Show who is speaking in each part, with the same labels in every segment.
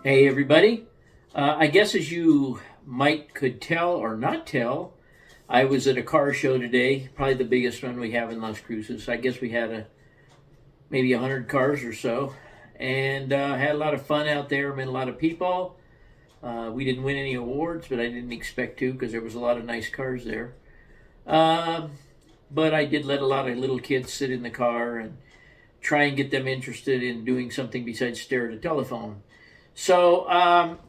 Speaker 1: Hey everybody. I guess as you could tell or not tell, I was at a car show today, probably the biggest one we have in Las Cruces. I guess we had maybe 100 cars or so, and had a lot of fun out there. Met a lot of people. We didn't win any awards, but I didn't expect to because there was a lot of nice cars there. Um, but I did let a lot of little kids sit in the car and try and get them interested in doing something besides stare at a telephone. So,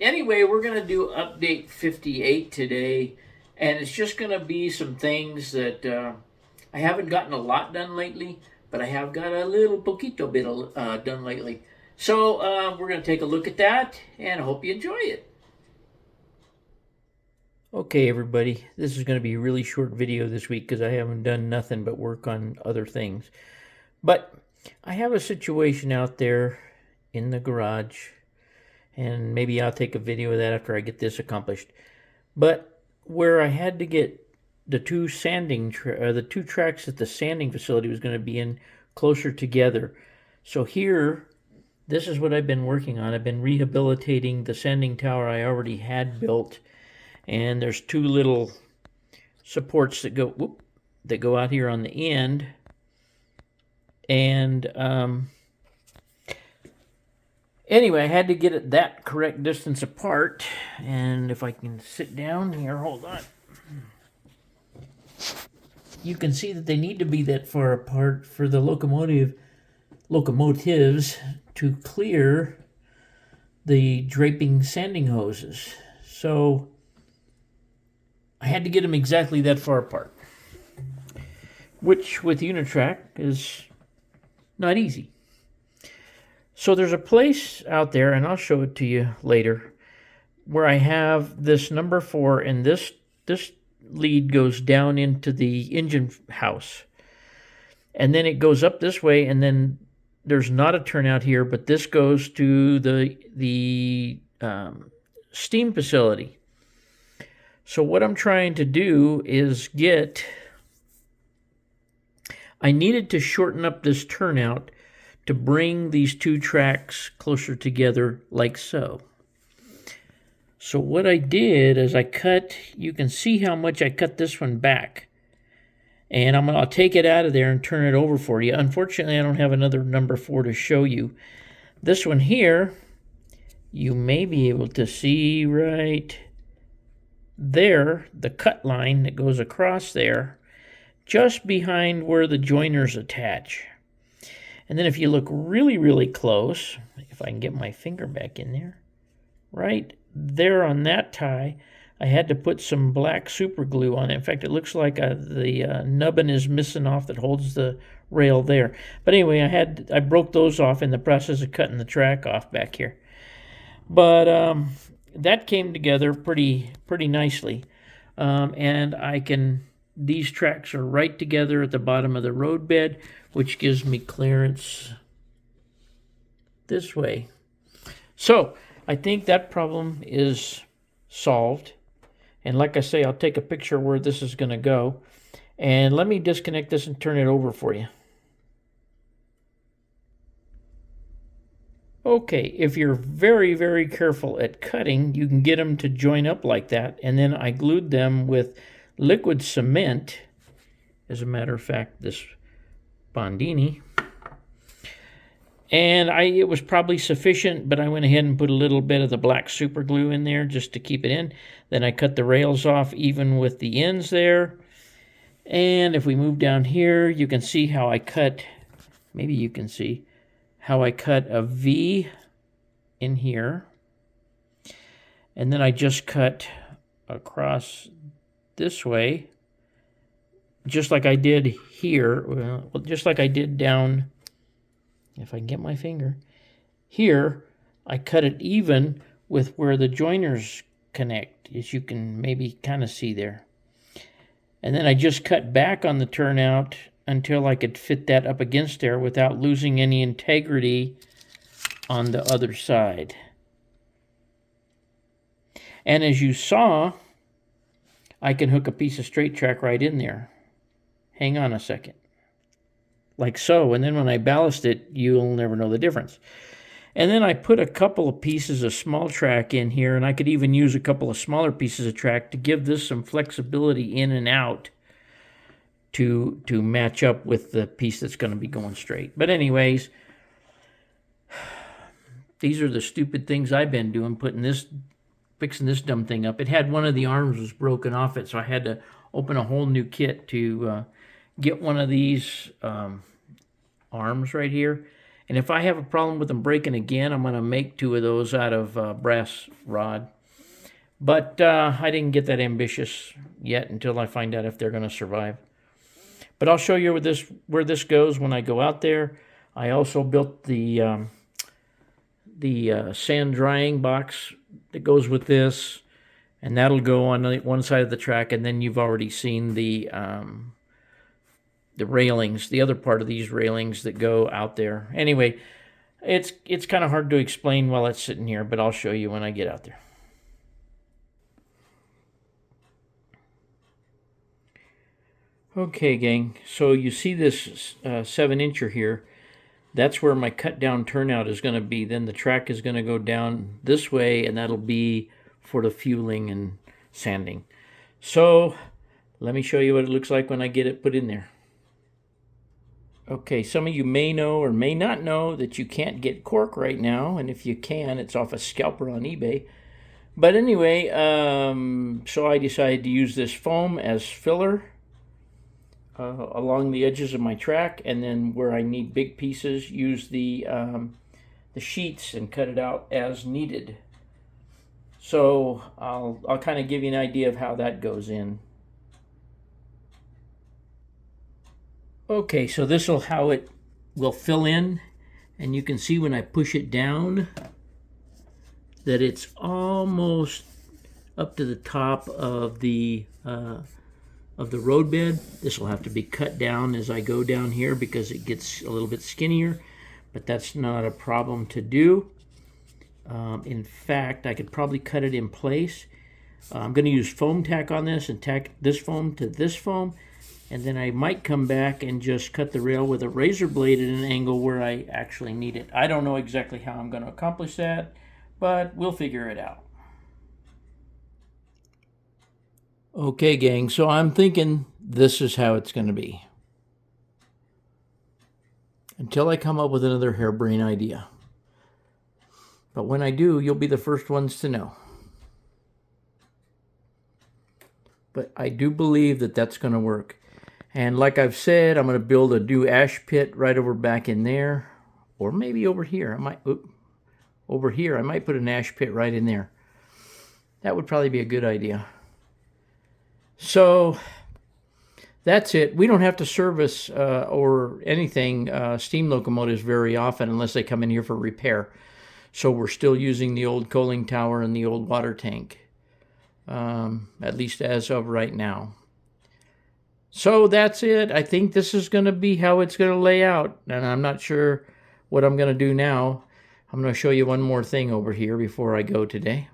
Speaker 1: anyway, we're going to do update 58 today, and it's just going to be some things that I haven't gotten a lot done lately, but I have got a little poquito bit done lately. So, we're going to take a look at that, and I hope you enjoy it. Okay, everybody, this is going to be a really short video this week because I haven't done nothing but work on other things. But I have a situation out there in the garage, and maybe I'll take a video of that after I get this accomplished. But where I had to get the the two tracks that the sanding facility was going to be in closer together. So here, this is what I've been working on. I've been rehabilitating the sanding tower I already had built, and there's two little supports that go out here on the end, and anyway, I had to get it that correct distance apart. And if I can sit down here, hold on. You can see that they need to be that far apart for the locomotives to clear the draping sanding hoses. So I had to get them exactly that far apart, which with Unitrack is not easy. So there's a place out there, and I'll show it to you later, where I have this number 4, and this lead goes down into the engine house. And then it goes up this way, and then there's not a turnout here, but this goes to the steam facility. So what I'm trying to do is I needed to shorten up this turnout to bring these two tracks closer together like so. So what I did is you can see how much I cut this one back. And I'll take it out of there and turn it over for you. Unfortunately, I don't have another number 4 to show you. This one here, you may be able to see right there, the cut line that goes across there, just behind where the joiners attach. And then if you look really, really close, if I can get my finger back in there, right there on that tie, I had to put some black super glue on it. In fact, it looks like the nubbin is missing off that holds the rail there. But anyway, I broke those off in the process of cutting the track off back here. But that came together pretty nicely. And these tracks are right together at the bottom of the road bed, which gives me clearance this way. So I think that problem is solved. And like I say, I'll take a picture where this is going to go. And let me disconnect this and turn it over for you. Okay, if you're very, very careful at cutting, you can get them to join up like that. And then I glued them with liquid cement. As a matter of fact, this Bondini. And it was probably sufficient, but I went ahead and put a little bit of the black super glue in there just to keep it in. Then I cut the rails off even with the ends there. And if we move down here, you can see how I cut, maybe you can see how I cut a V in here. And then I just cut across this way, just like I did here, well, just like I did down, if I can get my finger, here, I cut it even with where the joiners connect, as you can maybe kind of see there. And then I just cut back on the turnout until I could fit that up against there without losing any integrity on the other side. And as you saw, I can hook a piece of straight track right in there. Hang on a second. Like so, and then when I ballast it, you'll never know the difference. And then I put a couple of pieces of small track in here, and I could even use a couple of smaller pieces of track to give this some flexibility in and out to match up with the piece that's going to be going straight. But anyways, these are the stupid things I've been doing, fixing this dumb thing up. It had one of the arms was broken off it, so I had to open a whole new kit to get one of these arms right here. And if I have a problem with them breaking again, I'm going to make 2 of those out of brass rod. But I didn't get that ambitious yet until I find out if they're going to survive. But I'll show you where this goes when I go out there. I also built the sand drying box that goes with this, and that'll go on one side of the track. And then you've already seen the railings, the other part of these railings that go out there. Anyway, it's kind of hard to explain while it's sitting here, but I'll show you when I get out there. Okay, gang, so you see this 7-incher here. That's where my cut down turnout is going to be. Then the track is going to go down this way, and that'll be for the fueling and sanding. So let me show you what it looks like when I get it put in there. Okay, some of you may know or may not know that you can't get cork right now, and if you can, it's off a scalper on eBay. But anyway, so I decided to use this foam as filler along the edges of my track, and then where I need big pieces, use the sheets and cut it out as needed. So I'll kind of give you an idea of how that goes in. Okay, so this is how it will fill in, and you can see when I push it down that it's almost up to the top of the roadbed. This will have to be cut down as I go down here because it gets a little bit skinnier, but that's not a problem to do. In fact, I could probably cut it in place. I'm going to use foam tack on this and tack this foam to this foam, and then I might come back and just cut the rail with a razor blade at an angle where I actually need it. I don't know exactly how I'm going to accomplish that, but we'll figure it out. Okay, gang, so I'm thinking this is how it's going to be until I come up with another harebrained idea. But when I do, you'll be the first ones to know. But I do believe that that's going to work. And like I've said, I'm going to build a new ash pit right over back in there, or maybe over here. Over here, I might put an ash pit right in there. That would probably be a good idea. So that's it. We don't have to service or anything steam locomotives very often unless they come in here for repair. So we're still using the old coaling tower and the old water tank, at least as of right now. So that's it. I think this is going to be how it's going to lay out, and I'm not sure what I'm going to do now. I'm going to show you one more thing over here before I go today.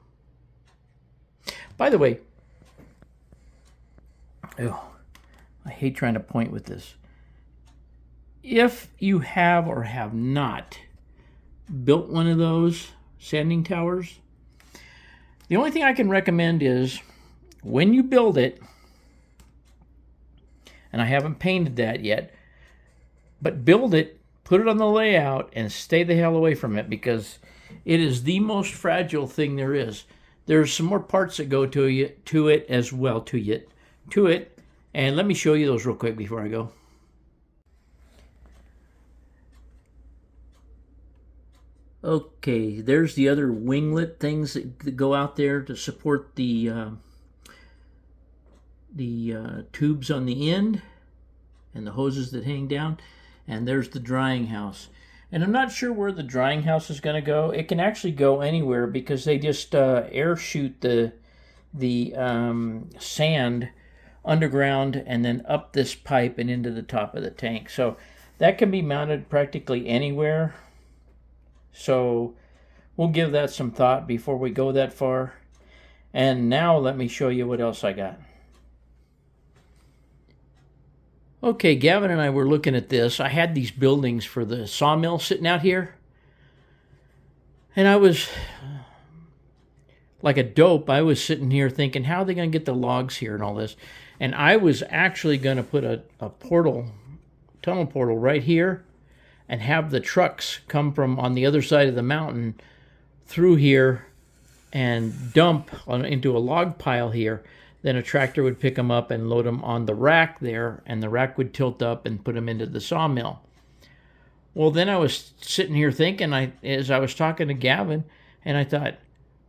Speaker 1: By the way, I hate trying to point with this. If you have or have not built one of those sanding towers, the only thing I can recommend is when you build it, and I haven't painted that yet, but build it, put it on the layout, and stay the hell away from it because it is the most fragile thing there is. There's some more parts that go to it as well, and let me show you those real quick before I go. Okay, there's the other winglet things that go out there to support the tubes on the end and the hoses that hang down, and there's the drying house. And I'm not sure where the drying house is going to go. It can actually go anywhere because they just air shoot the sand underground and then up this pipe and into the top of the tank. So that can be mounted practically anywhere. So we'll give that some thought before we go that far. And now let me show you what else I got. Okay, Gavin and I were looking at this. I had these buildings for the sawmill sitting out here. And I was like a dope. I was sitting here thinking, how are they going to get the logs here and all this? And I was actually going to put a tunnel portal right here and have the trucks come from on the other side of the mountain through here and dump into a log pile here. Then a tractor would pick them up and load them on the rack there, and the rack would tilt up and put them into the sawmill. Well, then I was sitting here thinking, as I was talking to Gavin, and I thought,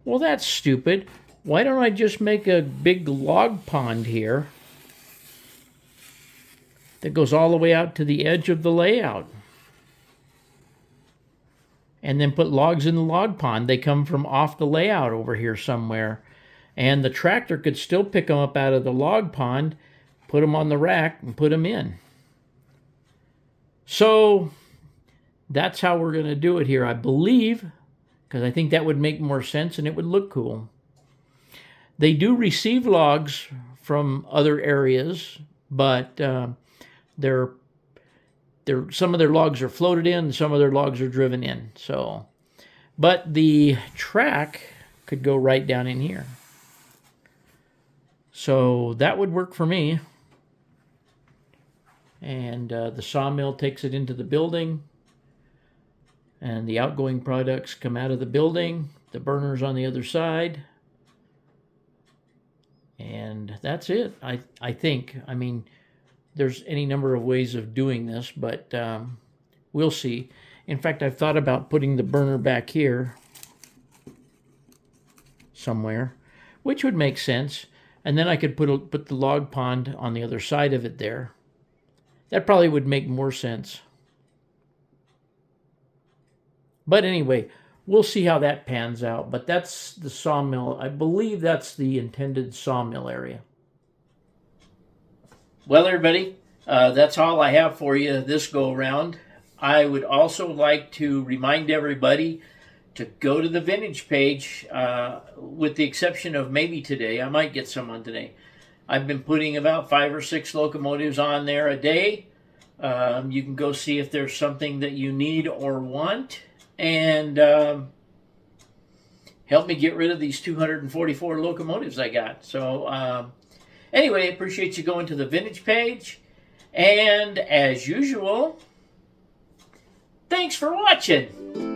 Speaker 1: well, that's stupid. Why don't I just make a big log pond here that goes all the way out to the edge of the layout? And then put logs in the log pond. They come from off the layout over here somewhere. And the tractor could still pick them up out of the log pond, put them on the rack, and put them in. So that's how we're going to do it here, I believe, because I think that would make more sense and it would look cool. They do receive logs from other areas, but some of their logs are floated in, some of their logs are driven in. So, but the track could go right down in here. So that would work for me. And the sawmill takes it into the building, and the outgoing products come out of the building. The burner's on the other side. And that's it, I think. I mean, there's any number of ways of doing this, but we'll see. In fact, I've thought about putting the burner back here somewhere, which would make sense. And then I could put the log pond on the other side of it there. That probably would make more sense. But anyway, we'll see how that pans out. But that's the sawmill. I believe that's the intended sawmill area. Well, everybody, that's all I have for you this go-around. I would also like to remind everybody to go to the vintage page, with the exception of maybe today. I might get some on today. I've been putting about 5 or 6 locomotives on there a day. You can go see if there's something that you need or want, and help me get rid of these 244 locomotives I got. So anyway, I appreciate you going to the vintage page, and as usual, thanks for watching.